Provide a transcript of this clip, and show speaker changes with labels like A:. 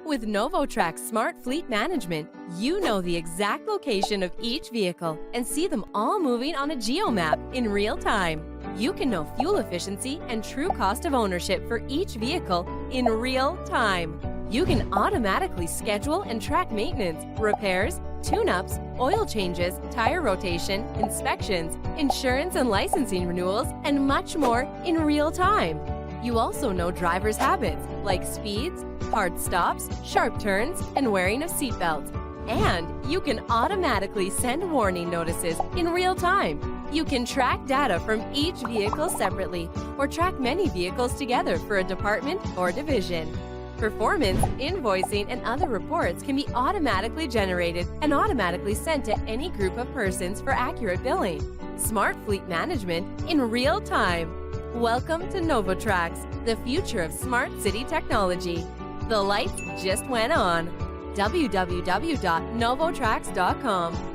A: With NovoTrax Smart Fleet Management, you know the exact location of each vehicle and see them all moving on a geomap in real time. You can know fuel efficiency and true cost of ownership for each vehicle in real time. You can automatically schedule and track maintenance, repairs, tune-ups, oil changes, tire rotation, inspections, insurance and licensing renewals, and much more in real time. You also know drivers' habits like speeds, hard stops, sharp turns, and wearing of seatbelts. And you can automatically send warning notices in real time. You can track data from each vehicle separately or track many vehicles together for a department or division. Performance, invoicing, and other reports can be automatically generated and automatically sent to any group of persons for accurate billing. Smart Fleet Management in real time. Welcome to NovoTrax, the future of smart city technology. The lights just went on. www.novotrax.com